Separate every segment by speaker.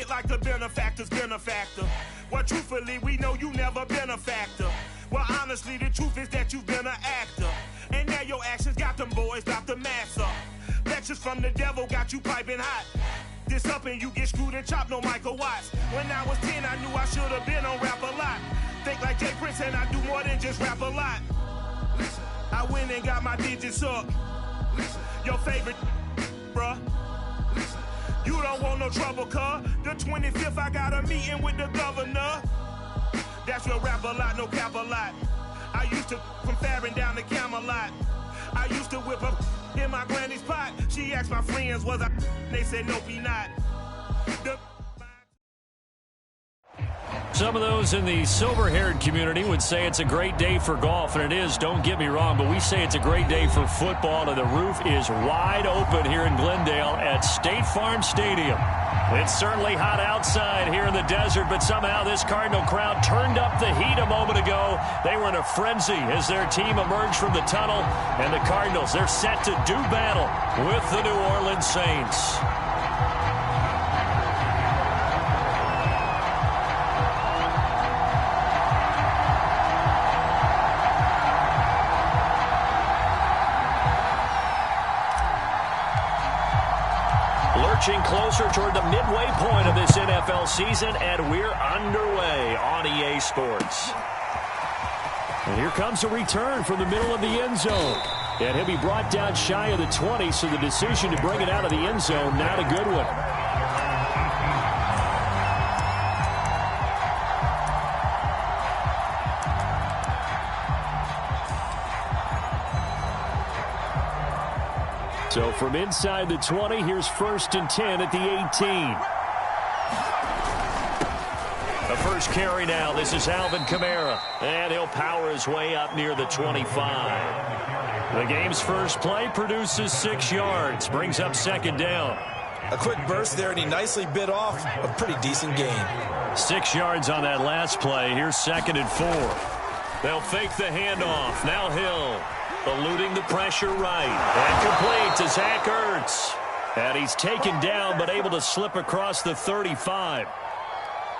Speaker 1: it like the benefactor's benefactor. Well, truthfully, we know you never been a factor. Well, honestly, the truth is that you've been an actor. And now your actions got them boys about to mass up. Lectures from the devil got you piping hot. This up and you get screwed and chopped, no Michael Watts. When I was 10, I knew I should have been on Rap a Lot. Think like Jay Prince and I do more than just rap a lot. I went and got my digits up. Your favorite, bruh. You don't want no trouble, cuz. The 25th, I got a meeting with the governor. That's real rap a lot, no cap a lot. I used to from Farron down to Camelot. I used to whip up in my granny's pot. She asked my friends, was I? They said, nope, he not.
Speaker 2: Some of those in the silver-haired community would say it's a great day for golf, and it is, don't get me wrong, but we say it's a great day for football, and the roof is wide open here in Glendale at State Farm Stadium. It's certainly hot outside here in the desert, but somehow this Cardinal crowd turned up the heat a moment ago. They were in a frenzy as their team emerged from the tunnel, and the Cardinals, they're set to do battle with the New Orleans Saints. Lurching closer toward the midway point of this NFL season, and we're underway on EA Sports. And here comes a return from the middle of the end zone. And he'll be brought down shy of the 20, so the decision to bring it out of the end zone, not a good one. So from inside the 20, here's 1st and 10 at the 18. The first carry now. This is Alvin Kamara. And he'll power his way up near the 25. The game's first play produces 6 yards. Brings up 2nd down.
Speaker 3: A quick burst there, and he nicely bit off a pretty decent gain. 6
Speaker 2: yards on that last play. Here's 2nd and 4. They'll fake the handoff. Now Hill. Eluding the pressure right. And complete to Zach Ertz. And he's taken down but able to slip across the 35.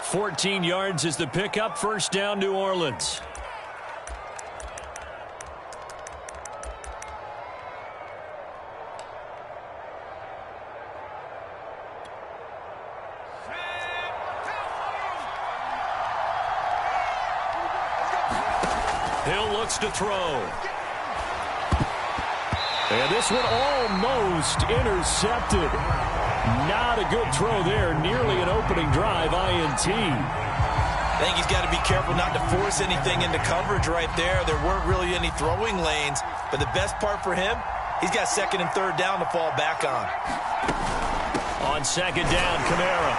Speaker 2: 14 yards is the pickup. 1st down, New Orleans. Hill looks to throw. And this one almost intercepted. Not a good throw there. Nearly an opening drive, INT.
Speaker 3: I think he's got to be careful not to force anything into coverage right there. There weren't really any throwing lanes. But the best part for him, he's got 2nd and 3rd down to fall back on.
Speaker 2: On 2nd down, Kamara.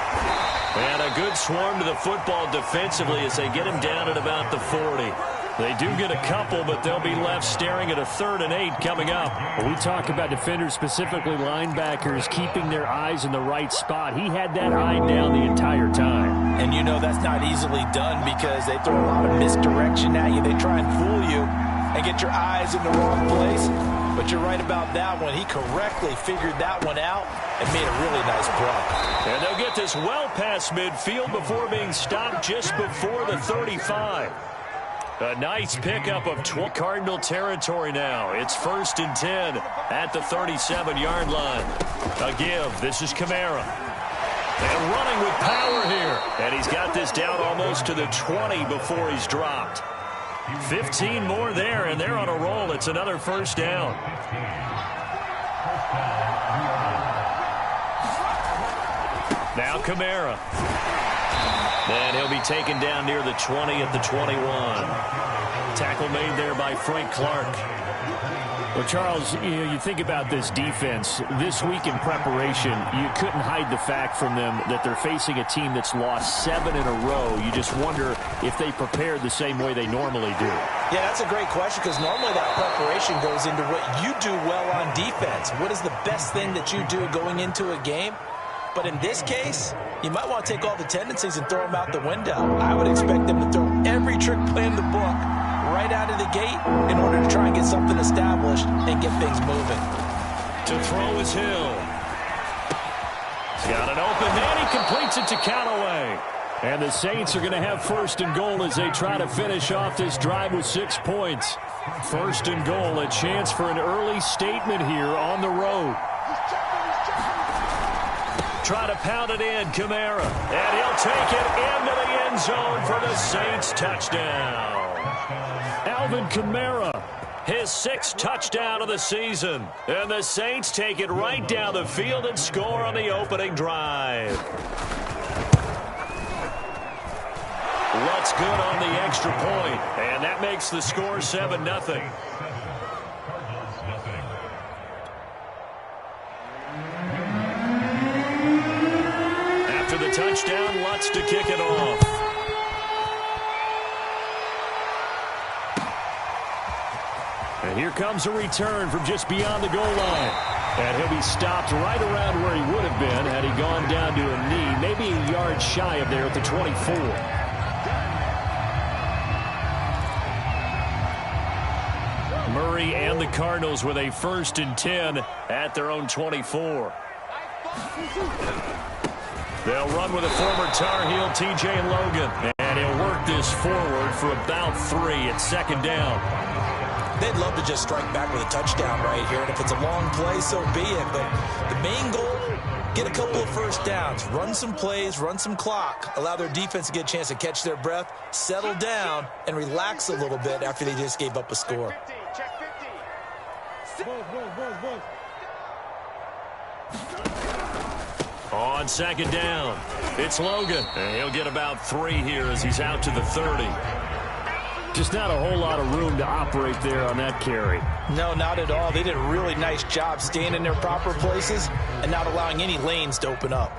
Speaker 2: And a good swarm to the football defensively as they get him down at about the 40. They do get a couple, but they'll be left staring at a 3rd and 8 coming up.
Speaker 4: When we talk about defenders, specifically linebackers, keeping their eyes in the right spot. He had that eye down the entire time.
Speaker 3: And you know that's not easily done because they throw a lot of misdirection at you. They try and fool you and get your eyes in the wrong place. But you're right about that one. He correctly figured that one out and made a really nice block.
Speaker 2: And they'll get this well past midfield before being stopped just before the 35. A nice pickup of Cardinal territory now. It's 1st and 10 at the 37-yard line. A give. This is Kamara. And running with power here. And he's got this down almost to the 20 before he's dropped. 15 more there, and they're on a roll. It's another 1st down. Now Kamara. And he'll be taken down near the 20 at the 21. Tackle made there by Frank Clark.
Speaker 4: Well, Charles, you think about this defense. This week in preparation, you couldn't hide the fact from them that they're facing a team that's lost 7 in a row. You just wonder if they prepared the same way they normally do.
Speaker 3: Yeah, that's a great question because normally that preparation goes into what you do well on defense. What is the best thing that you do going into a game? But in this case, you might want to take all the tendencies and throw them out the window. I would expect them to throw every trick play in the book right out of the gate in order to try and get something established and get things moving.
Speaker 2: To throw is Hill. Got an open man. He completes it to Callaway. And the Saints are going to have first and goal as they try to finish off this drive with 6 points. First and goal, a chance for an early statement here on the road. Try to pound it in, Kamara. And he'll take it into the end zone for the Saints touchdown. Alvin Kamara, his 6th touchdown of the season. And the Saints take it right down the field and score on the opening drive. What's good on the extra point, and that makes the score 7-0. After the touchdown, Lutz to kick it off. And here comes a return from just beyond the goal line. And he'll be stopped right around where he would have been had he gone down to a knee, maybe a yard shy of there at the 24. Murray and the Cardinals with a 1st and 10 at their own 24. They'll run with a former Tar Heel, TJ Logan. And he'll work this forward for about 3 at 2nd down.
Speaker 3: They'd love to just strike back with a touchdown right here. And if it's a long play, so be it. But the main goal, get a couple of first downs. Run some plays, run some clock. Allow their defense to get a chance to catch their breath, settle down, and relax a little bit after they just gave up a score.
Speaker 2: On 2nd down, it's Logan. And he'll get about 3 here as he's out to the 30. Just not a whole lot of room to operate there on that carry.
Speaker 3: No, not at all. They did a really nice job staying in their proper places and not allowing any lanes to open up.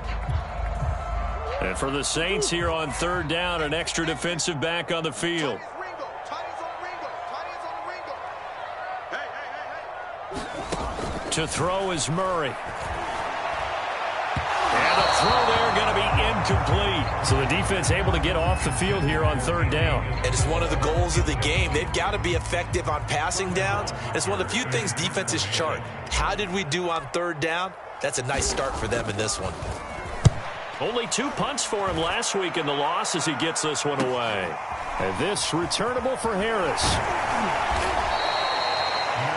Speaker 2: And for the Saints here on 3rd down, an extra defensive back on the field. To throw is Murray. And the throw there going to be incomplete. So the defense able to get off the field here on 3rd down.
Speaker 3: And it's one of the goals of the game. They've got to be effective on passing downs. It's one of the few things defenses chart. How did we do on 3rd down? That's a nice start for them in this one.
Speaker 2: Only 2 punts for him last week in the loss as he gets this one away.
Speaker 4: And this returnable for Harris.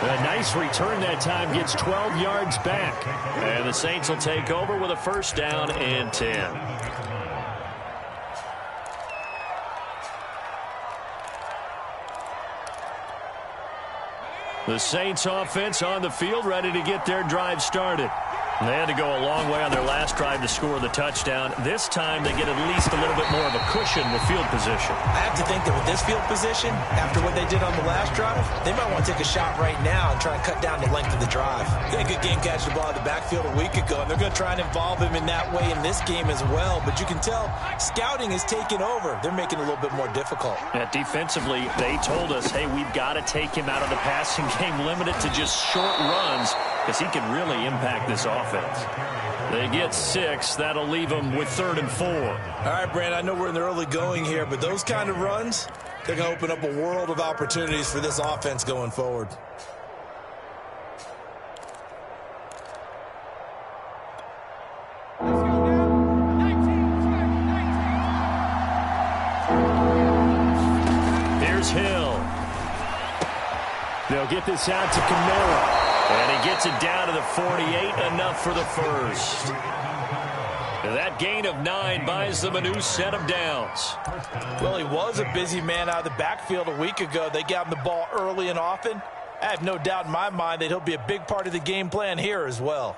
Speaker 4: A nice return that time, gets 12 yards back.
Speaker 2: And the Saints will take over with a 1st down and 10. The Saints offense on the field, ready to get their drive started. They had to go a long way on their last drive to score the touchdown. This time they get at least a little bit more of a cushion with field position.
Speaker 3: I have to think that with this field position, after what they did on the last drive, they might want to take a shot right now and try and cut down the length of the drive. They had a good game catching the ball in the backfield a week ago, and they're going to try and involve him in that way in this game as well. But you can tell scouting is taking over. They're making it a little bit more difficult.
Speaker 2: Yeah, defensively, they told us, hey, we've got to take him out of the passing game, limit it to just short runs, because he can really impact this offense. They get 6. That'll leave them with 3rd and 4.
Speaker 3: All right, Brand, I know we're in the early going here, but those kind of runs, they're going to open up a world of opportunities for this offense going forward.
Speaker 2: Here's Hill.
Speaker 4: They'll get this out to Kamara.
Speaker 2: And he gets it down to the 48, enough for the 1st. That gain of 9 buys them a new set of downs.
Speaker 3: Well, he was a busy man out of the backfield a week ago. They got him the ball early and often. I have no doubt in my mind that he'll be a big part of the game plan here as well.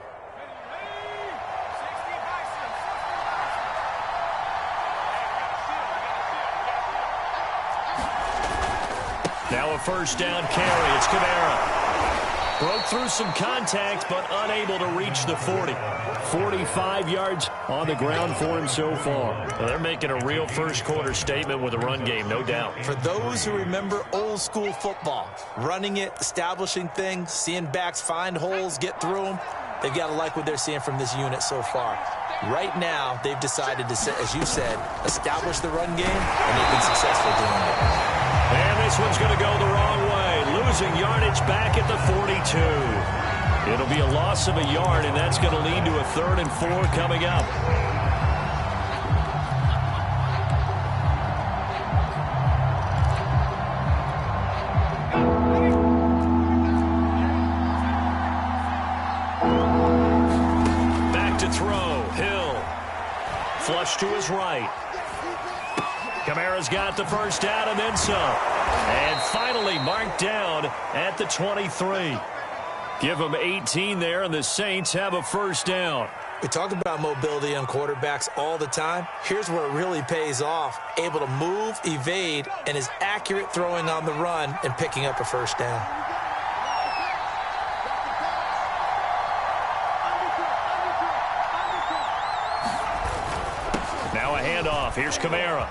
Speaker 2: Now a 1st down carry. It's Kamara. Broke through some contact, but unable to reach the 40.
Speaker 4: 45 yards on the ground for him so far.
Speaker 2: Well, they're making a real first-quarter statement with a run game, no doubt.
Speaker 3: For those who remember old-school football, running it, establishing things, seeing backs find holes, get through them, they've got to like what they're seeing from this unit so far. Right now, they've decided to, as you said, establish the run game, and they've been successful doing it.
Speaker 2: And this one's going to go the wrong way. Losing yardage back at the 42. It'll be a loss of a yard, and that's going to lead to a 3rd and 4 coming up. Back to throw. Hill. Flush to his right. Kamara's got the first down and then some. And finally marked down at the 23. Give them 18 there, and the Saints have a first down.
Speaker 3: We talk about mobility on quarterbacks all the time. Here's where it really pays off. Able to move, evade, and is accurate throwing on the run and picking up a first down.
Speaker 2: Now a handoff. Here's Kamara.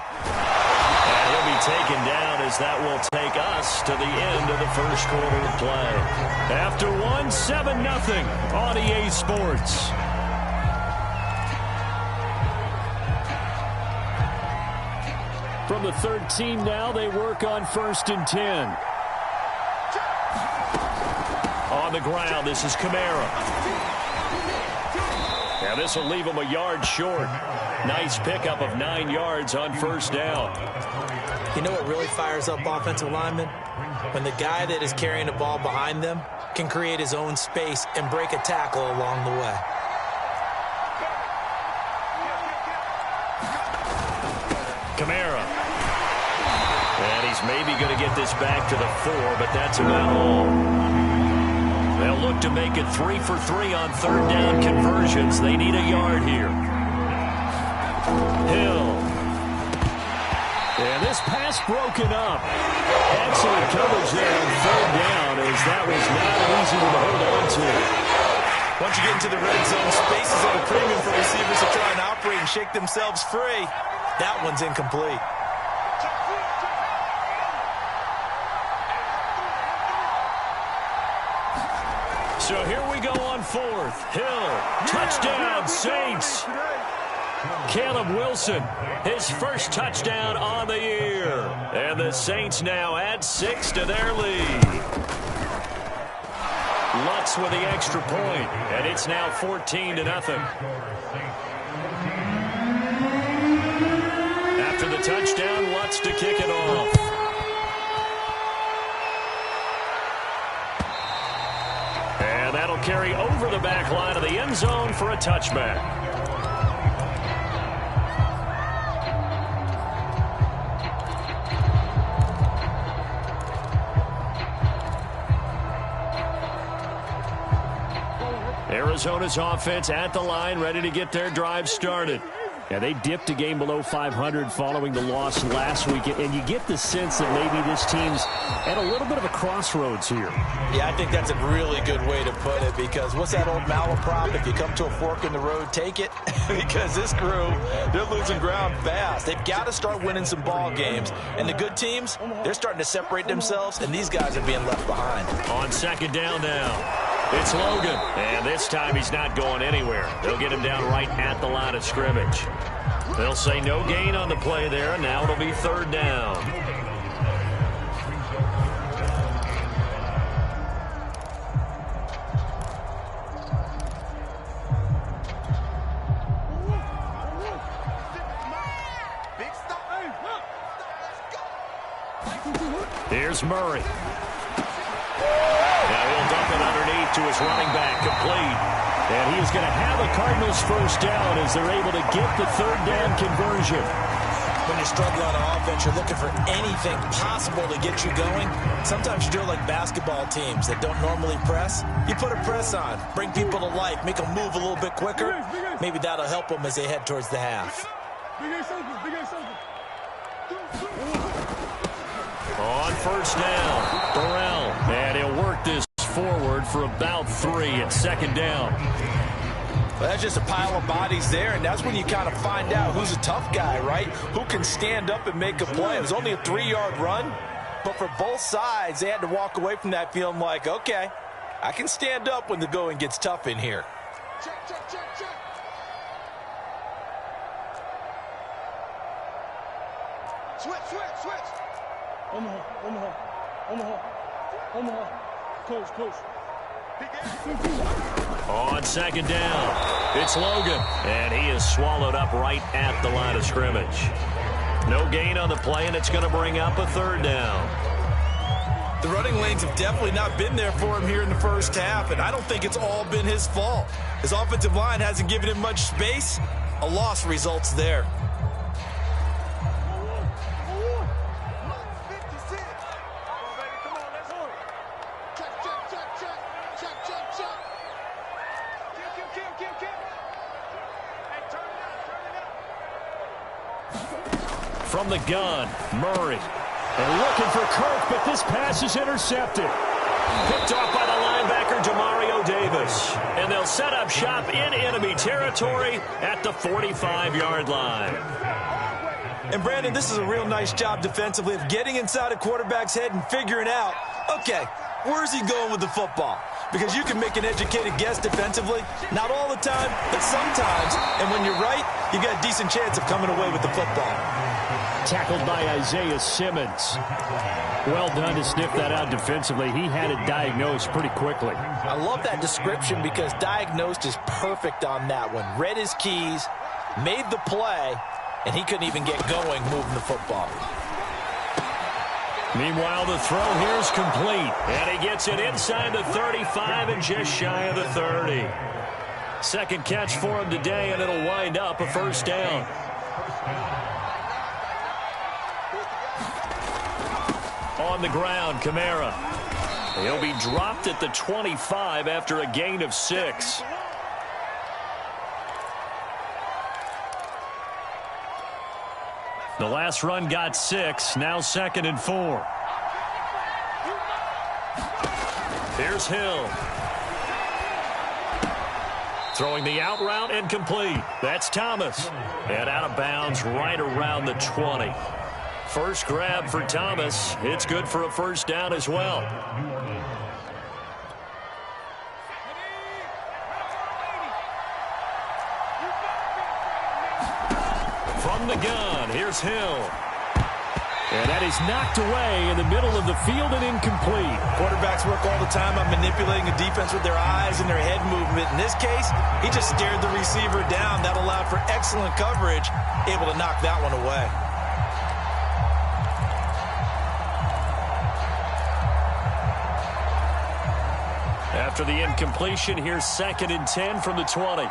Speaker 2: And he'll be taken down as that will take us to the end of the first quarter of play. After 1, 7-0 on EA Sports. From the 13 now, they work on 1st and 10. On the ground, this is Kamara. Now this will leave him a yard short. Nice pickup of 9 yards on first down.
Speaker 3: You know what really fires up offensive linemen? When the guy that is carrying the ball behind them can create his own space and break a tackle along the way.
Speaker 2: Kamara. And he's maybe going to get this back to the 4, but that's about all. They'll look to make it 3 for 3 on 3rd down conversions. They need a yard here. Hill. And this pass broken up. Excellent coverage there on 3rd down, as that was not an easy one to hold on to.
Speaker 3: Once you get into the red zone, space is at a premium for receivers to try and operate and shake themselves free. That one's incomplete.
Speaker 2: So here we go on 4th. Hill, touchdown, Saints. Caleb Wilson, his first touchdown on the year. And the Saints now add 6 to their lead. Lutz with the extra point, and it's now 14-0. After the touchdown, Lutz to kick it off. And that'll carry over the back line of the end zone for a touchback. Arizona's offense at the line, ready to get their drive started. Yeah, they dipped a game below 500 following the loss last week, and you get the sense that maybe this team's at a little bit of a crossroads here.
Speaker 3: Yeah, I think that's a really good way to put it, because what's that old malaprop? If you come to a fork in the road, take it. Because this crew, they're losing ground fast. They've got to start winning some ball games. And the good teams, they're starting to separate themselves, and these guys are being left behind.
Speaker 2: On 2nd down now. It's Logan, and this time he's not going anywhere. They'll get him down right at the line of scrimmage. They'll say no gain on the play there, and now it'll be 3rd down. Here's Murray. Now he'll dump it underneath to his running back, complete. And he is going to have a Cardinals first down as they're able to get the 3rd down conversion.
Speaker 3: When you're struggling on offense, you're looking for anything possible to get you going. Sometimes you do it like basketball teams that don't normally press. You put a press on, bring people to life, make them move a little bit quicker. Maybe that'll help them as they head towards the half.
Speaker 2: On 1st down, Burrell. And he'll work this forward for about 3 at 2nd down.
Speaker 3: Well, that's just a pile of bodies there, and that's when you kind of find out who's a tough guy, right? Who can stand up and make a play. It was only a 3-yard run, but for both sides, they had to walk away from that feeling like, okay, I can stand up when the going gets tough in here.
Speaker 5: Check, check, check, check. Switch. Omaha. Coach.
Speaker 2: On second down, it's Logan, and he is swallowed up right at the line of scrimmage. No gain on the play, and it's going to bring up a third down.
Speaker 3: The running lanes have definitely not been there for him here in the first half, and I don't think it's all been his fault. His offensive line hasn't given him much space. A loss results there.
Speaker 2: From the gun, Murray.
Speaker 4: They're looking for Kirk, but this pass is intercepted.
Speaker 2: Picked off by the linebacker, Demario Davis. And they'll set up shop in enemy territory at the 45-yard line.
Speaker 3: And, Brandon, this is a real nice job defensively of getting inside a quarterback's head and figuring out, okay, where's he going with the football? Because you can make an educated guess defensively. Not all the time, but sometimes. And when you're right, you've got a decent chance of coming away with the football.
Speaker 4: Tackled by Isaiah Simmons. Well done to sniff that out defensively. He had it diagnosed pretty quickly.
Speaker 3: I love that description because diagnosed is perfect on that one. Read his keys, made the play, and he couldn't even get going moving the football.
Speaker 2: Meanwhile, the throw here is complete. And he gets it inside the 35 and just shy of the 30. Second catch for him today, and it'll wind up a first down. On the ground, Kamara. He'll be dropped at the 25 after a gain of 6. The last run got 6, now 2nd and 4. Here's Hill. Throwing the out route and complete. That's Thomas. And out of bounds right around the 20. First grab for Thomas. It's good for a first down as well. From the gun, here's Hill.
Speaker 4: And that is knocked away in the middle of the field and incomplete.
Speaker 3: Quarterbacks work all the time on manipulating the defense with their eyes and their head movement. In this case, he just stared the receiver down. That allowed for excellent coverage, able to knock that one away.
Speaker 2: After the incompletion, here's 2nd and 10 from the 20.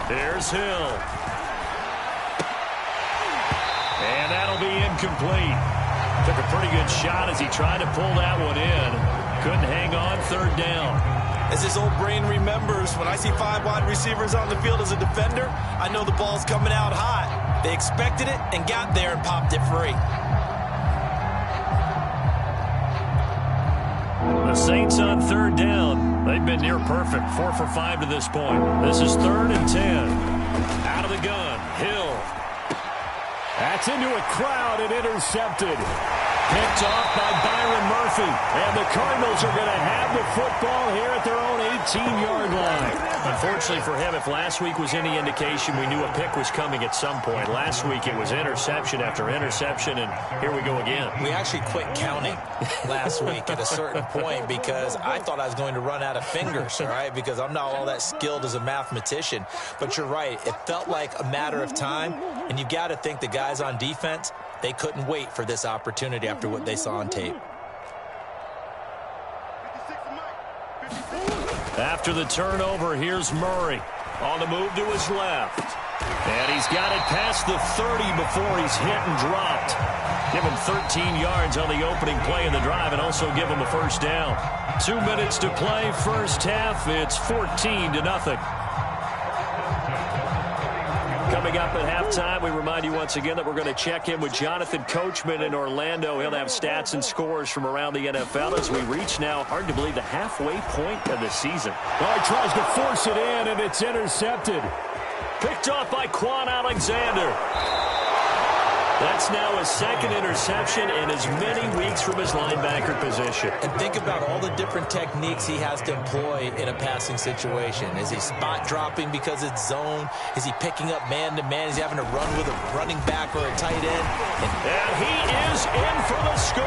Speaker 2: Here's Hill. And that'll be incomplete. Took a pretty good shot as he tried to pull that one in. Couldn't hang on, 3rd down.
Speaker 3: As his old brain remembers, when I see 5 wide receivers on the field as a defender, I know the ball's coming out hot. They expected it and got there and popped it free.
Speaker 2: The Saints on 3rd down. They've been near perfect. 4 for 5 to this point. This is 3rd and 10. Out of the gun, Hill.
Speaker 4: That's into a crowd and intercepted.
Speaker 2: Picked off by Byron Murphy. And the Cardinals are going to have the football here at their own 18-yard line. Unfortunately for him, if last week was any indication, we knew a pick was coming at some point. Last week it was interception after interception, and here we go again.
Speaker 3: We actually quit counting last week at a certain point because I thought I was going to run out of fingers, all right, because I'm not all that skilled as a mathematician. But you're right. It felt like a matter of time, and you've got to think the guys on defense, they couldn't wait for this opportunity after what they saw on tape.
Speaker 2: After the turnover, here's Murray on the move to his left. And he's got it past the 30 before he's hit and dropped. Give him 13 yards on the opening play of the drive and also give him a first down. 2 minutes to play, first half. It's 14-0. Coming up at halftime, we remind you once again that we're going to check in with Jonathan Coachman in Orlando. He'll have stats and scores from around the NFL as we reach now, hard to believe, the halfway point of the season.
Speaker 4: Well, he tries to force it in, and it's intercepted.
Speaker 2: Picked off by Quan Alexander. That's now his 2nd interception in as many weeks from his linebacker position.
Speaker 3: And think about all the different techniques he has to employ in a passing situation. Is he spot dropping because it's zone? Is he picking up man-to-man? Is he having to run with a running back or a tight end?
Speaker 2: And he is in for the score.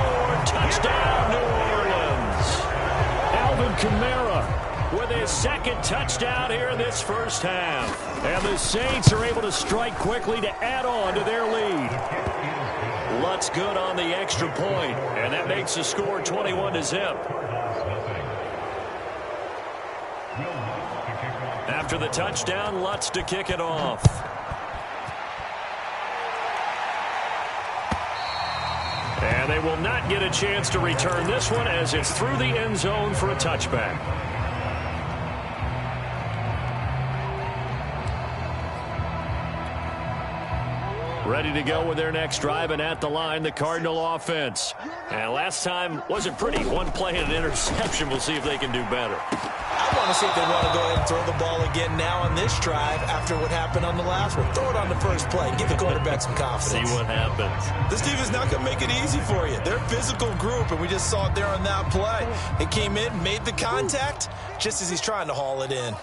Speaker 2: Kamara with his second touchdown here in this first half. And the Saints are able to strike quickly to add on to their lead. Lutz good on the extra point, and that makes the score 21-0. After the touchdown, Lutz to kick it off. And they will not get a chance to return this one as it's through the end zone for a touchback. Ready to go with their next drive, and at the line, the Cardinal offense. And last time wasn't pretty. One play and an interception. We'll see if they can do better.
Speaker 3: I want to see if they want to go ahead and throw the ball again now on this drive after what happened on the last one. Throw it on the first play. Give the quarterback some confidence.
Speaker 2: See what happens.
Speaker 3: This team is not going to make it easy for you. They're a physical group, and we just saw it there on that play. It came in, made the contact, just as he's trying to haul it in.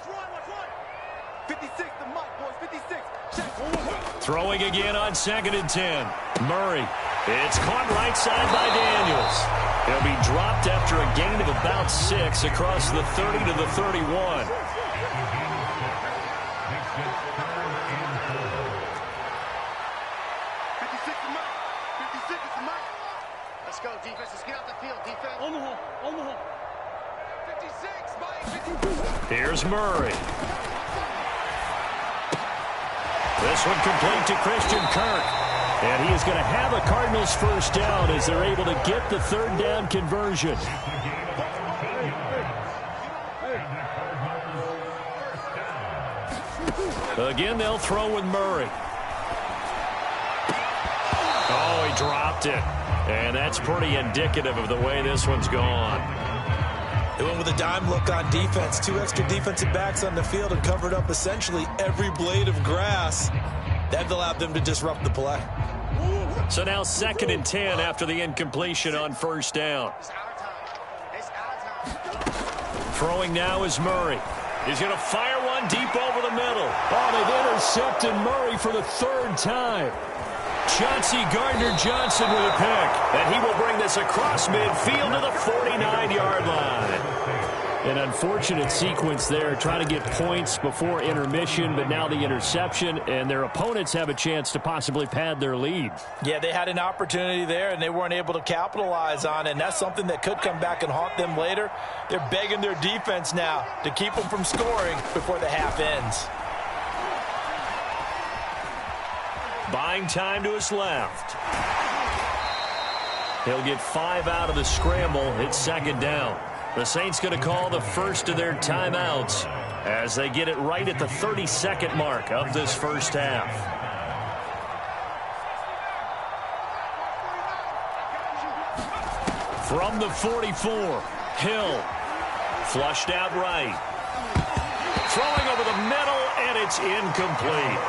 Speaker 5: 56, the mark, boys, 56. Check.
Speaker 2: Throwing again on 2nd and 10. Murray. It's caught right side by Daniels. He'll be dropped after a gain of about 6 across the 30 to the 31.
Speaker 5: 56 the mark. 56 is the mark. Let's go, defense. Let's get out the field, defense. On the hole. On the hole. 56, Mike.
Speaker 2: Here's Murray. This one complete to Christian Kirk. And he is going to have a Cardinals first down as they're able to get the third down conversion. Again, they'll throw with Murray. Oh, he dropped it. And that's pretty indicative of the way this one's gone.
Speaker 3: They went with a dime look on defense. 2 extra defensive backs on the field and covered up essentially every blade of grass. That allowed them to disrupt the play.
Speaker 2: So now 2nd and 10 after the incompletion on first down. Throwing now is Murray. He's going to fire one deep over the middle. Oh, they've intercepted Murray for the 3rd time. Chauncey Gardner-Johnson with a pick. And he will bring this across midfield to the 49-yard line. An unfortunate sequence there, trying to get points before intermission, but now the interception, and their opponents have a chance to possibly pad their lead.
Speaker 3: Yeah, they had an opportunity there, and they weren't able to capitalize on it, and that's something that could come back and haunt them later. They're begging their defense now to keep them from scoring before the half ends.
Speaker 2: Buying time to his left. He'll get 5 out of the scramble. It's 2nd down. The Saints going to call the first of their timeouts as they get it right at the 32nd mark of this first half. From the 44, Hill. Flushed out right. Throwing over the middle, and it's incomplete.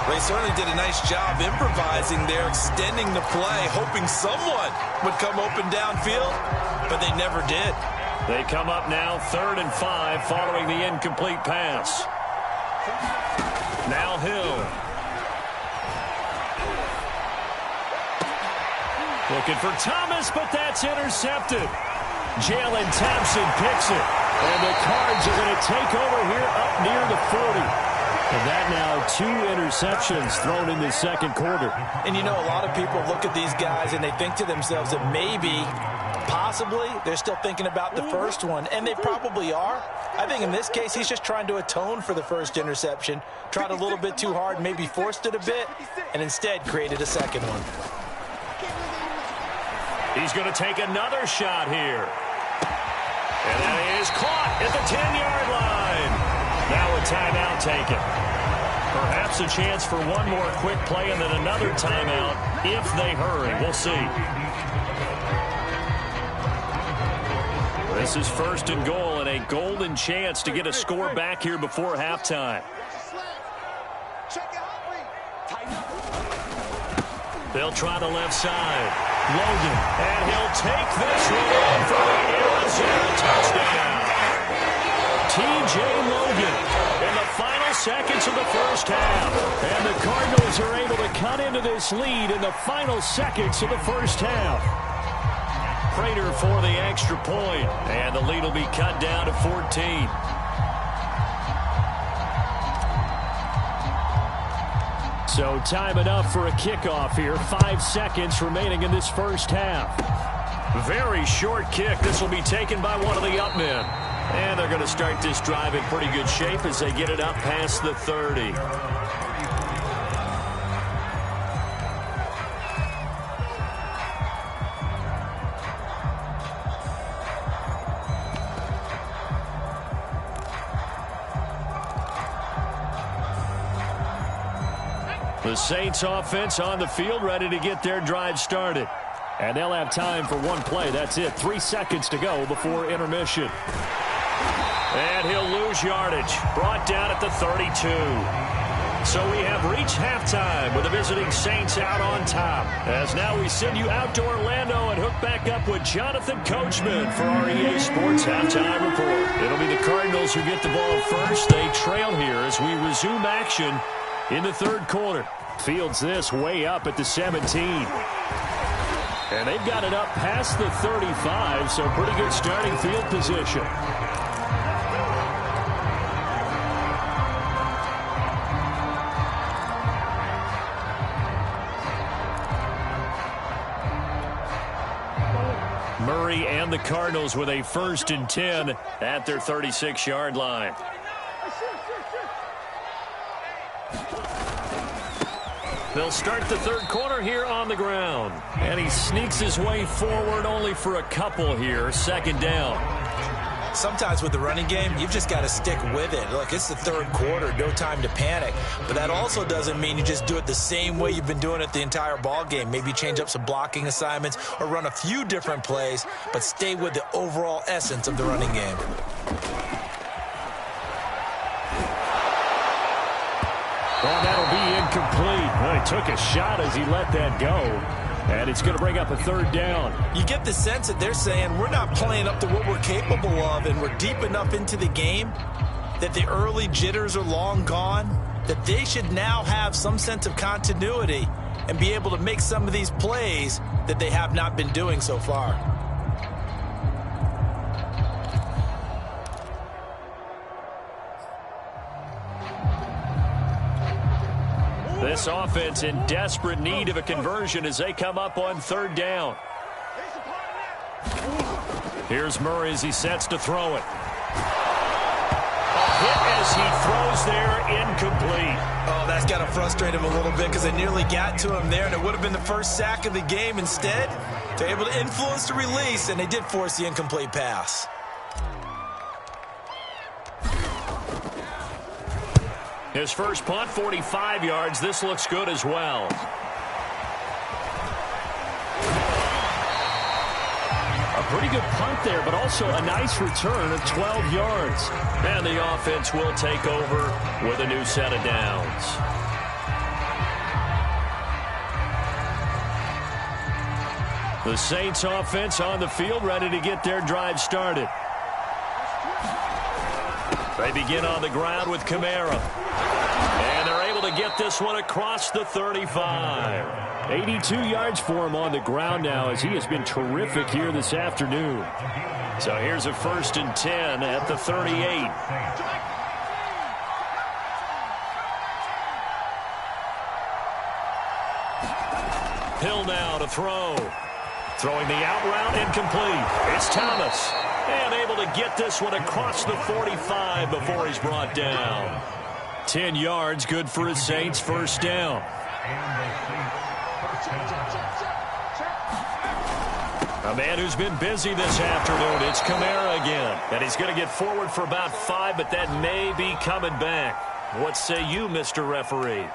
Speaker 3: They certainly did a nice job improvising there, extending the play, hoping someone would come open downfield, but they never did.
Speaker 2: They come up now 3rd and 5 following the incomplete pass. Now Hill. Looking for Thomas, but that's intercepted. Jalen Thompson picks it. And the Cards are going to take over here up near the 40. And that now 2 interceptions thrown in the 2nd quarter.
Speaker 3: And you know, a lot of people look at these guys and they think to themselves that maybe, possibly, they're still thinking about the first one. And they probably are. I think in this case, he's just trying to atone for the first interception. Tried a little bit too hard, maybe forced it a bit, and instead created a second one.
Speaker 2: He's going to take another shot here. And that is caught at the 10-yard line. Now a timeout taken. Perhaps a chance for one more quick play and then another timeout if they hurry. We'll see. This is 1st and goal and a golden chance to get a score back here before halftime. They'll try the left side. Logan, and he'll take this one for the Arizona touchdown. T.J. Logan in the final seconds of the first half. And the Cardinals are able to cut into this lead in the final seconds of the first half. Prater for the extra point, and the lead will be cut down to 14. So time enough for a kickoff here. 5 seconds remaining in this first half. Very short kick. This will be taken by one of the up men. And they're going to start this drive in pretty good shape as they get it up past the 30. The Saints offense on the field, ready to get their drive started. And they'll have time for one play. That's it. 3 seconds to go before intermission. And he'll lose yardage. Brought down at the 32. So we have reached halftime with the visiting Saints out on top. As now we send you out to Orlando and hook back up with Jonathan Coachman for our EA Sports Halftime Report. It'll be the Cardinals who get the ball first. They trail here as we resume action in the third quarter. Fields this way up at the 17. And they've got it up past the 35, so pretty good starting field position. Murray and the Cardinals with a 1st and 10 at their 36-yard line. They'll start the third quarter here on the ground. And he sneaks his way forward only for a couple here. 2nd down.
Speaker 3: Sometimes with the running game, you've just got to stick with it. Look, it's the third quarter, no time to panic. But that also doesn't mean you just do it the same way you've been doing it the entire ball game. Maybe change up some blocking assignments or run a few different plays, but stay with the overall essence of the running game.
Speaker 4: Well, that'll be incomplete. Well, he took a shot as he let that go. And it's going to bring up a 3rd down.
Speaker 3: You get the sense that they're saying we're not playing up to what we're capable of, and we're deep enough into the game that the early jitters are long gone, that they should now have some sense of continuity and be able to make some of these plays that they have not been doing so far.
Speaker 2: This offense in desperate need of a conversion as they come up on 3rd down. Here's Murray as he sets to throw it. A hit as he throws there, incomplete.
Speaker 3: Oh, that's got to frustrate him a little bit because they nearly got to him there, and it would have been the first sack of the game. Instead, they're able to influence the release, and they did force the incomplete pass.
Speaker 2: His first punt, 45 yards. This looks good as well. A pretty good punt there, but also a nice return of 12 yards. And the offense will take over with a new set of downs. The Saints offense on the field, ready to get their drive started. They begin on the ground with Kamara. And they're able to get this one across the 35.
Speaker 4: 82 yards for him on the ground now as he has been terrific here this afternoon.
Speaker 2: So here's a 1st and 10 at the 38. Hill now to throw. Throwing the out route, incomplete. It's Thomas. And able to get this one across the 45 before he's brought down. 10 yards, good for his Saints, 1st down. A man who's been busy this afternoon, it's Kamara again. And he's going to get forward for about 5, but that may be coming back. What say you, Mr. Referee?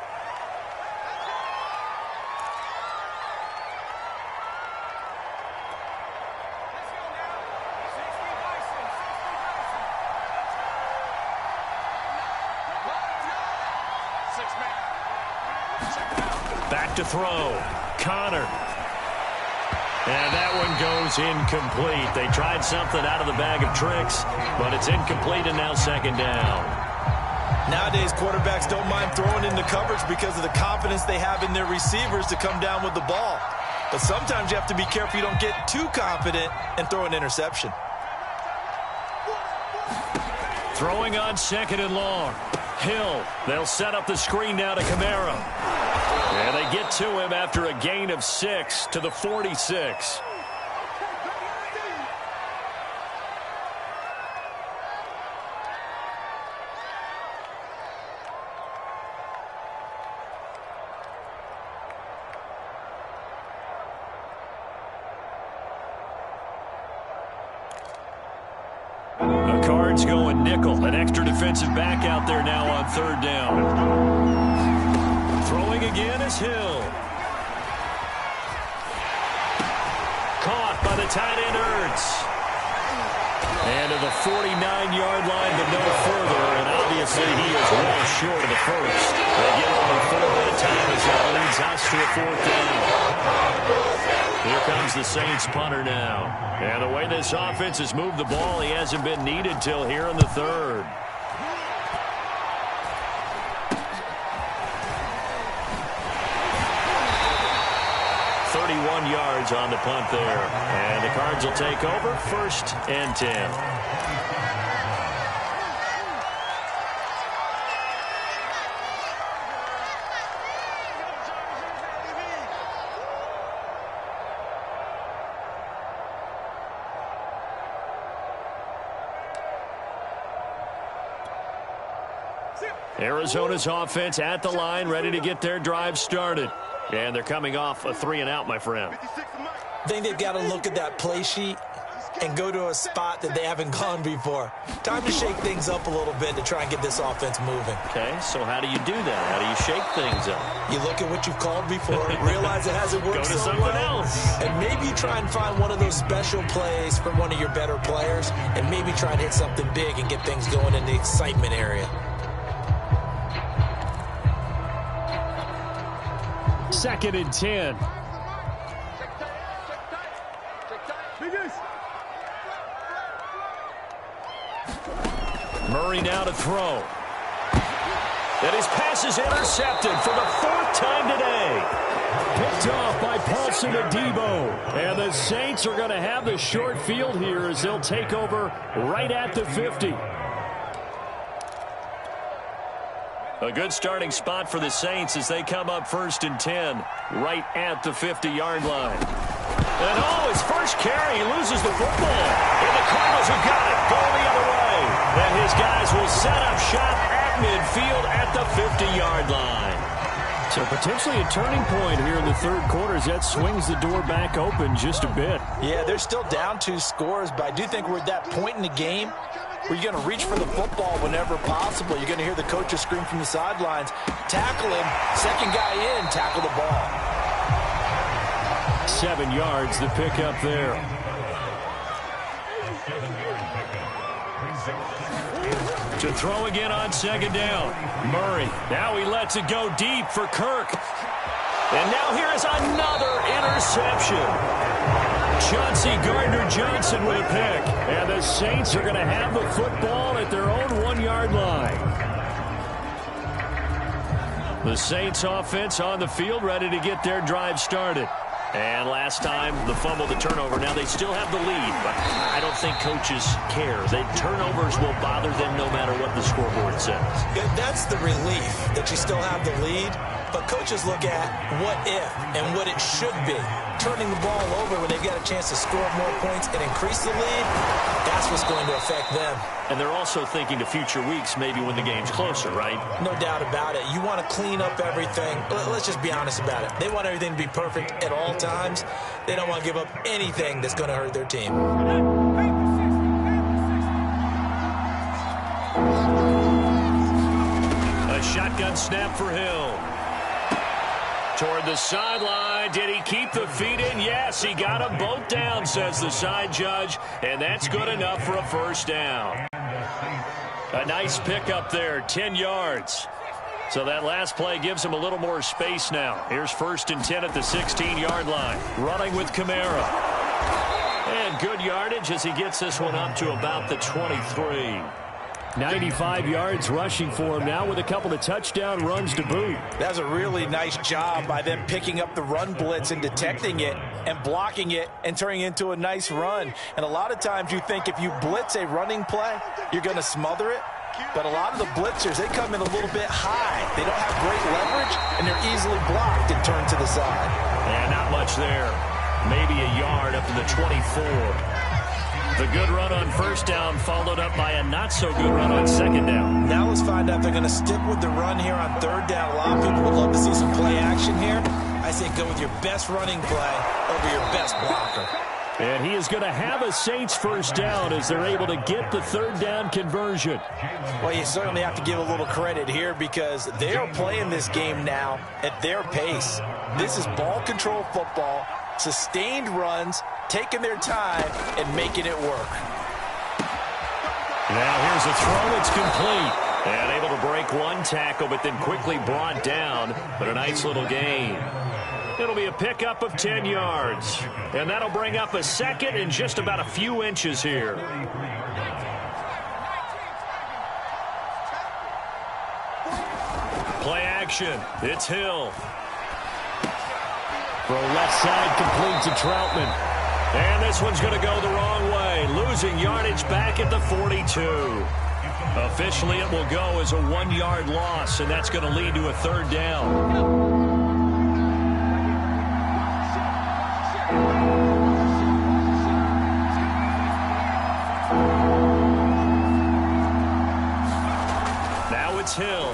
Speaker 2: Back to throw. Connor. And that one goes incomplete. They tried something out of the bag of tricks, but it's incomplete and now 2nd down.
Speaker 3: Nowadays, quarterbacks don't mind throwing into coverage because of the confidence they have in their receivers to come down with the ball. But sometimes you have to be careful you don't get too confident and throw an interception.
Speaker 2: Throwing on 2nd and long. Hill, they'll set up the screen now to Kamara. And they get to him after a gain of 6 to the 46. Going nickel, an extra defensive back out there now on 3rd down. Throwing again is Hill. Caught by the tight end Ertz. And to the 49-yard line, but no further. And obviously he is well short of the first. They get only 4 at a time as that leads us to a 4th down. Here comes the Saints punter now. And the way this offense has moved the ball, he hasn't been needed till here in the 3rd. Yards on the punt there. And the Cards will take over 1st and 10. Arizona's offense at the line, ready to get their drive started. And they're coming off a 3-and-out, my friend.
Speaker 3: I think they've got to look at that play sheet and go to a spot that they haven't gone before. Time to shake things up a little bit to try and get this offense moving.
Speaker 2: Okay, so how do you do that? How do you shake things up?
Speaker 3: You look at what you've called before, realize it hasn't worked so well. Go to something else. And maybe you try and find one of those special plays for one of your better players, and maybe try and hit something big and get things going in the excitement area.
Speaker 2: 2nd and 10. Murray now to throw. And his pass is intercepted for the 4th time today. Picked off by Paulson Adebo. And the Saints are going to have the short field here as they'll take over right at the 50. A good starting spot for the Saints as they come up 1st and 10 right at the 50-yard line. And his first carry, he loses the football. And the Cardinals have got it, going the other way. And his guys will set up shop at midfield at the 50-yard line. So potentially a turning point here in the 3rd quarter as that swings the door back open just a bit.
Speaker 3: Yeah, they're still down 2 scores, but I do think we're at that point in the game where you're going to reach for the football whenever possible. You're going to hear the coaches scream from the sidelines, tackle him, 2nd guy in, tackle the ball.
Speaker 2: 7 yards, the pickup there. To throw again on 2nd down. Murray, now he lets it go deep for Kirk. And now here is another interception. Chauncey Gardner-Johnson with a pick. And the Saints are going to have the football at their own 1-yard line. The Saints offense on the field ready to get their drive started. And last time, the fumble, the turnover. Now they still have the lead, but I don't think coaches care. Turnovers will bother them no matter what the scoreboard says.
Speaker 3: That's the relief that you still have the lead. But coaches look at what if and what it should be. Turning the ball over when they've got a chance to score more points and increase the lead, that's what's going to affect them.
Speaker 2: And they're also thinking to future weeks, maybe when the game's closer, right?
Speaker 3: No doubt about it. You want to clean up everything. Let's just be honest about it. They want everything to be perfect at all times. They don't want to give up anything that's going to hurt their team.
Speaker 2: A shotgun snap for Hill. Toward the sideline. Did he keep the feet in? Yes, he got them both down, says the side judge. And that's good enough for a 1st down. A nice pickup there, 10 yards. So that last play gives him a little more space now. Here's 1st and 10 at the 16-yard line. Running with Kamara. And good yardage as he gets this one up to about the 23. 95 yards rushing for him now with a couple of touchdown runs to boot.
Speaker 3: That's a really nice job by them picking up the run blitz and detecting it and blocking it and turning it into a nice run. And a lot of times you think if you blitz a running play, you're going to smother it. But a lot of the blitzers, they come in a little bit high. They don't have great leverage, and they're easily blocked and turned to the side.
Speaker 2: And not much there. Maybe a yard up to the 24. The good run on first down followed up by a not-so-good run on second down.
Speaker 3: Now let's find out if they're going to stick with the run here on third down. A lot of people would love to see some play action here. I say go with your best running play over your best blocker.
Speaker 2: And he is going to have a Saints first down as they're able to get the third down conversion.
Speaker 3: Well, you certainly have to give a little credit here because they are playing this game now at their pace. This is ball control football, sustained runs, taking their time, and making it work.
Speaker 2: Now here's a throw. It's complete. And able to break one tackle, but then quickly brought down. But a nice little gain. It'll be a pickup of 10 yards. And that'll bring up a second and just about a few inches here. Play action. It's Hill.
Speaker 4: Throw left side, complete to Troutman.
Speaker 2: And this one's going to go the wrong way. Losing yardage back at the 42. Officially, it will go as a 1-yard loss, and that's going to lead to a third down. Hill.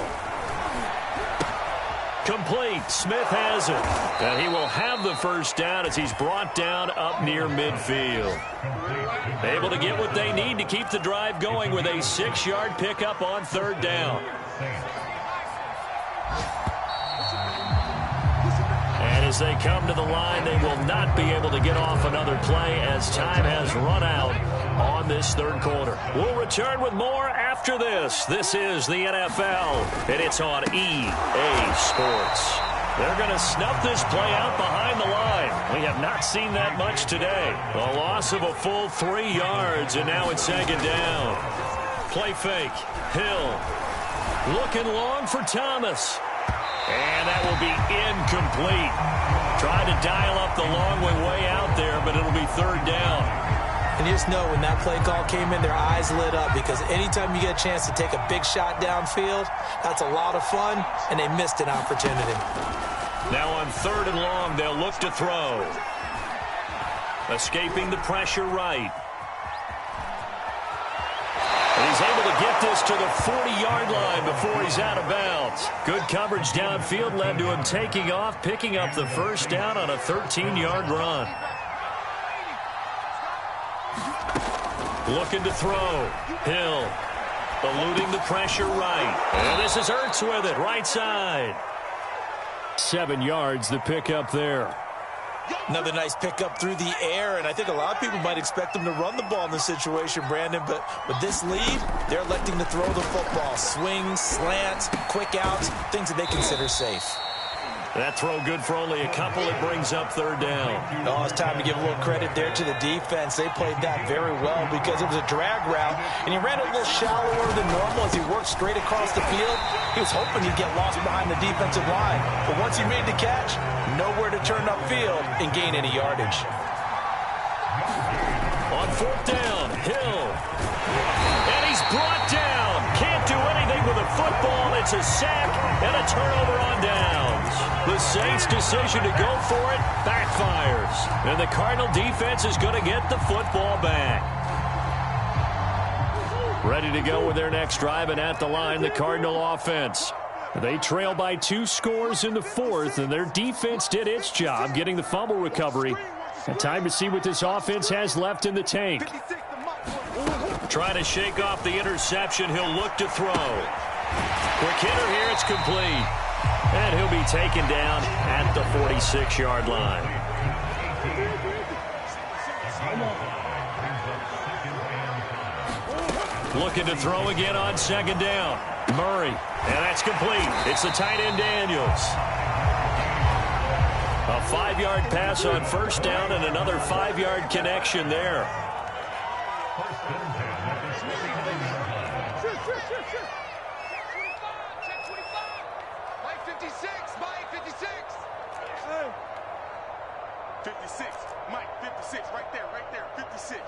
Speaker 2: Complete. Smith has it. And he will have the first down as he's brought down up near midfield. Able to get what they need to keep the drive going with a 6-yard pickup on third down. And as they come to the line, they will not be able to get off another play as time has run out on this third quarter. We'll return with more after this. This is the NFL, and it's on EA Sports. They're going to snuff this play out behind the line. We have not seen that much today. A loss of a full 3 yards, and now it's second down. Play fake. Hill looking long for Thomas. And that will be incomplete. Tried to dial up the long way out there, but it'll be third down.
Speaker 3: And you just know when that play call came in, their eyes lit up because anytime you get a chance to take a big shot downfield, that's a lot of fun, and they missed an opportunity.
Speaker 2: Now on third and long, they'll look to throw. Escaping the pressure right. And he's able to get this to the 40-yard line before he's out of bounds. Good coverage downfield led to him taking off, picking up the first down on a 13-yard run. Looking to throw. Hill eluding the pressure right. And this is Ertz with it, right side.
Speaker 4: 7 yards, the pickup there.
Speaker 3: Another nice pickup through the air, and I think a lot of people might expect them to run the ball in this situation, Brandon, but with this lead, they're electing to throw the football. Swings, slants, quick outs, things that they consider safe.
Speaker 2: That throw good for only a couple. It brings up third down.
Speaker 3: Oh, it's time to give a little credit there to the defense. They played that very well because it was a drag route, and he ran a little shallower than normal as he worked straight across the field. He was hoping he'd get lost behind the defensive line, but once he made the catch, nowhere to turn upfield and gain any yardage.
Speaker 2: On fourth down, Hill. And he's brought down. Can't do anything with a football. It's a sack and a turnover on downs. The Saints' decision to go for it backfires. And the Cardinal defense is going to get the football back. Ready to go with their next drive, and at the line, the Cardinal offense. They trail by 2 scores in the fourth, and their defense did its job getting the fumble recovery. And time to see what this offense has left in the tank. Trying to shake off the interception. He'll look to throw. Quick hitter here. It's complete. And he'll be taken down at the 46-yard line. Looking to throw again on second down. Murray. And that's complete. It's the tight end Daniels. A 5-yard pass on first down and another 5-yard connection there.
Speaker 5: 56. Mike, 56. Right there, 56.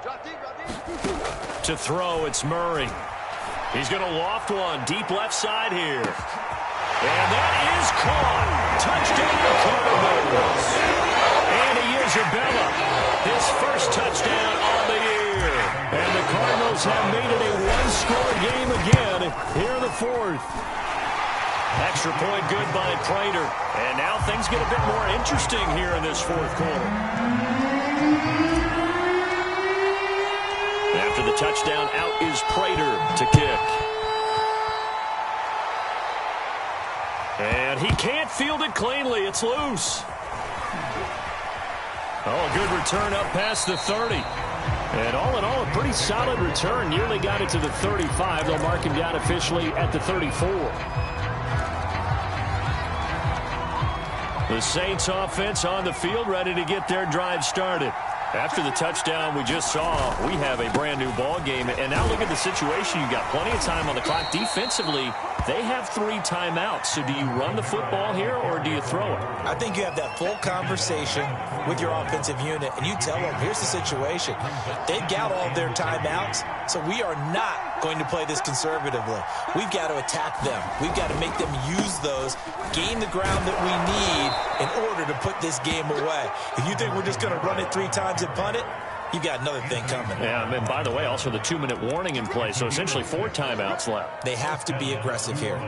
Speaker 5: Drop deep, drop deep.
Speaker 2: To throw, it's Murray. He's going to loft one deep left side here. And that is caught. Touchdown, Cardinals. And he is Isabella. His first touchdown on the year. And the Cardinals have made it a one-score game again here in the fourth. Extra point good by Prater. And now things get a bit more interesting here in this fourth quarter. After the touchdown, out is Prater to kick. And he can't field it cleanly. It's loose. Oh, a good return up past the 30. And all in all, a pretty solid return. Nearly got it to the 35. They'll mark him down officially at the 34. The Saints offense on the field, ready to get their drive started. After the touchdown we just saw, we have a brand-new ball game. And now look at the situation. You've got plenty of time on the clock. Defensively, they have 3 timeouts. So do you run the football here or do you throw it?
Speaker 3: I think you have that full conversation with your offensive unit, and you tell them, here's the situation. They've got all of their timeouts, so we are not going to play this conservatively. We've got to attack them. We've got to make them use those, gain the ground that we need in order to put this game away. If you think we're just going to run it 3 times and punt it, you've got another thing coming.
Speaker 2: Yeah, and by the way, also the 2-minute warning in play, so essentially 4 timeouts left.
Speaker 3: They have to be aggressive here.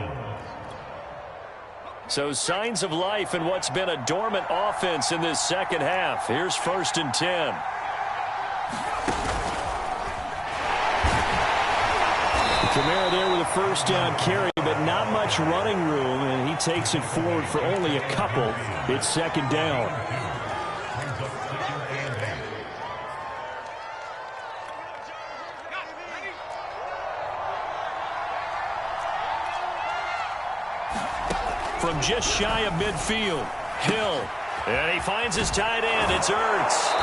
Speaker 2: So signs of life in what's been a dormant offense in this second half. Here's 1st and 10. Kamara there with a first down carry, but not much running room, and he takes it forward for only a couple. It's 2nd down. From just shy of midfield, Hill. And he finds his tight end. It's Ertz.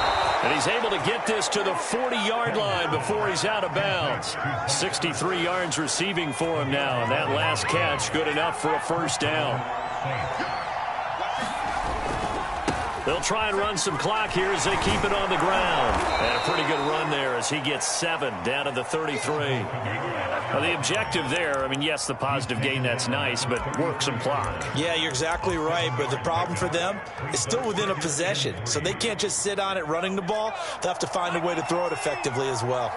Speaker 2: And he's able to get this to the 40-yard line before he's out of bounds. 63 yards receiving for him now. And that last catch good enough for a first down. They'll try and run some clock here as they keep it on the ground. And a pretty good run there as he gets 7 down to the 33. Well, the objective there, I mean, yes, the positive gain, that's nice, but work some clock.
Speaker 3: Yeah, you're exactly right, but the problem for them is still within a possession, so they can't just sit on it running the ball. They'll have to find a way to throw it effectively as well.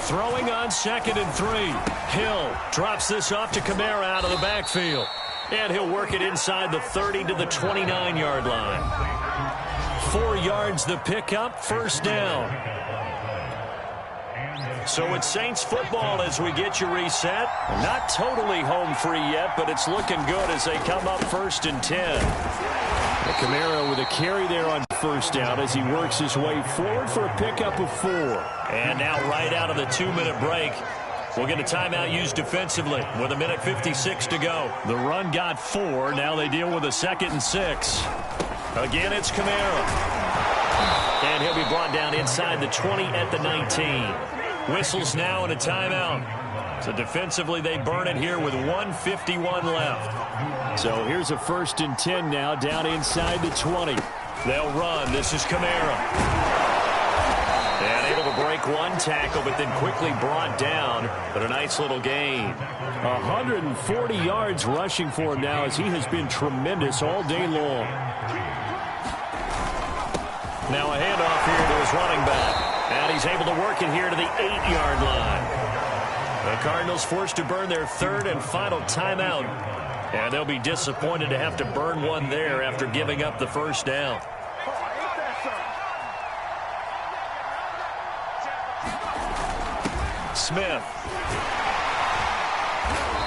Speaker 2: Throwing on 2nd and 3. Hill drops this off to Kamara out of the backfield. And he'll work it inside the 30 to the 29-yard line. 4 yards the pickup, first down. So it's Saints football as we get you reset. Not totally home free yet, but it's looking good as they come up 1st and 10. Kamara with a carry there on first down as he works his way forward for a pickup of 4. And now right out of the 2-minute break, we'll get a timeout used defensively with 1:56 to go. The run got 4. Now they deal with a 2nd and 6. Again, it's Kamara. And he'll be brought down inside the 20 at the 19. Whistles now and a timeout. So defensively, they burn it here with 1:51 left. So here's a 1st and 10 now down inside the 20. They'll run. This is Kamara. And able to break 1 tackle, but then quickly brought down. But a nice little gain. 140 yards rushing for him now as he has been tremendous all day long. Now a handoff here to his running back. And he's able to work it here to the 8-yard line. The Cardinals forced to burn their 3rd and final timeout. And they'll be disappointed to have to burn one there after giving up the first down. Smith.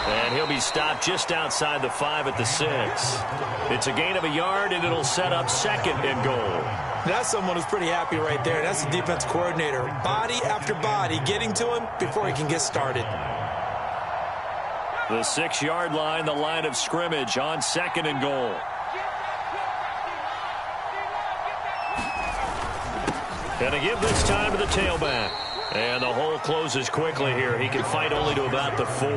Speaker 2: And he'll be stopped just outside the 5 at the 6. It's a gain of a yard, and it'll set up 2nd and goal.
Speaker 3: That's someone who's pretty happy right there. That's the defense coordinator. Body after body getting to him before he can get started.
Speaker 2: The 6-yard line, the line of scrimmage on 2nd and goal. And to give this time to the tailback. And the hole closes quickly here. He can fight only to about the 4.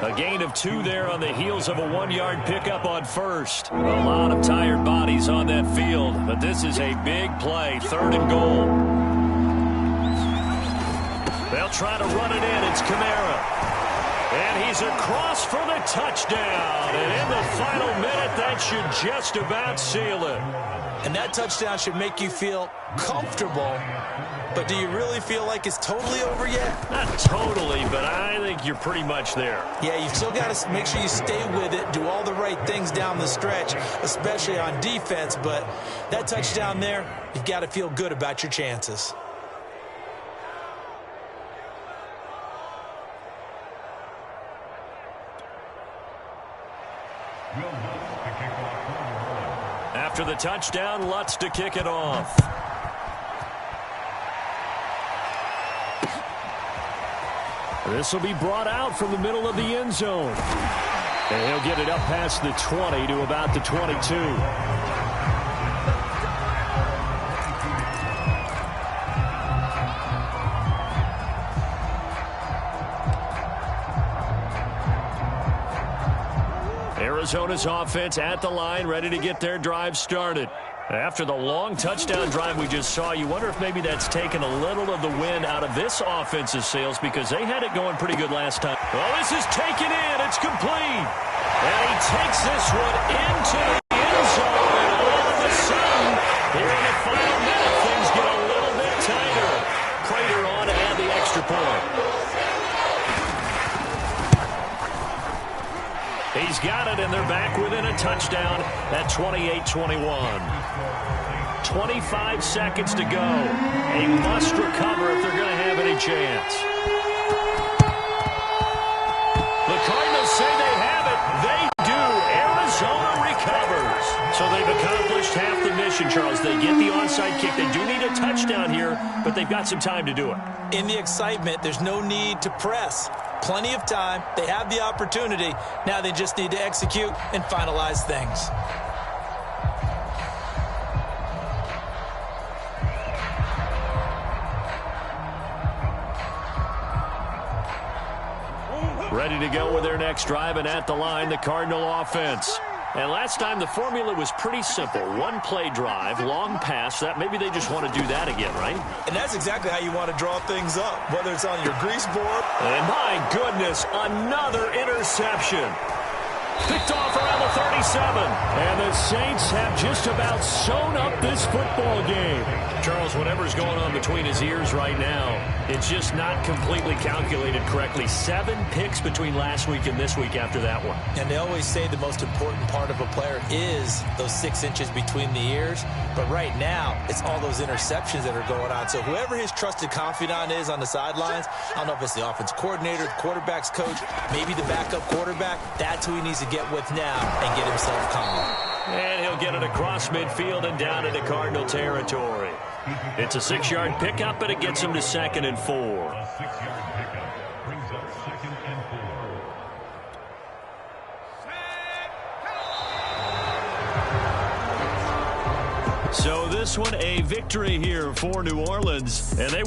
Speaker 2: A gain of 2 there on the heels of a 1-yard pickup on first. A lot of tired bodies on that field, but this is a big play. 3rd and goal. They'll try to run it in. It's Kamara. And he's across for the touchdown. And in the final minute, that should just about seal it.
Speaker 3: And that touchdown should make you feel comfortable. But do you really feel like it's totally over yet?
Speaker 2: Not totally, but I think you're pretty much there.
Speaker 3: Yeah, you've still got to make sure you stay with it, do all the right things down the stretch, especially on defense. But that touchdown there, you've got to feel good about your chances.
Speaker 2: After the touchdown, Lutz to kick it off. This will be brought out from the middle of the end zone. And he'll get it up past the 20 to about the 22. Arizona's offense at the line, ready to get their drive started. After the long touchdown drive we just saw, you wonder if maybe that's taken a little of the wind out of this offense's sails because they had it going pretty good last time. Well, this is taken in. It's complete. And he takes this one into the end zone. And all of a sudden, here in the final minute, things get a little bit tighter. Prater on to add the extra point. He's got it, and they're back within a touchdown at 28-21. 25 seconds to go. A must recover if they're going to have any chance. The Cardinals say they have it. They do. Arizona recovers. So they've accomplished half the mission, Charles. They get the onside kick. They do need a touchdown here, but they've got some time to do it.
Speaker 3: In the excitement, there's no need to press. Plenty of time. They have the opportunity. Now they just need to execute and finalize things.
Speaker 2: Ready to go with their next drive, and at the line, the Cardinal offense. And last time, the formula was pretty simple. One play drive, long pass. That maybe they just want to do that again, right?
Speaker 3: And that's exactly how you want to draw things up, whether it's on your grease board.
Speaker 2: And my goodness, another interception. Picked off around the 37.
Speaker 4: And the Saints have just about sewn up this football game.
Speaker 2: Charles, whatever's going on between his ears right now, it's just not completely calculated correctly. 7 picks between last week and this week after that one.
Speaker 3: And they always say the most important part of a player is those 6 inches between the ears. But right now, it's all those interceptions that are going on. So whoever his trusted confidant is on the sidelines, I don't know if it's the offense coordinator, the quarterback's coach, maybe the backup quarterback, that's who he needs to get with now and get himself calm.
Speaker 2: And he'll get it across midfield and down into Cardinal territory. It's a 6-yard pickup, but it gets him to 2nd and 4.
Speaker 6: A 6-yard pickup brings up 2nd and 4.
Speaker 2: So this one, a victory here for New Orleans. And they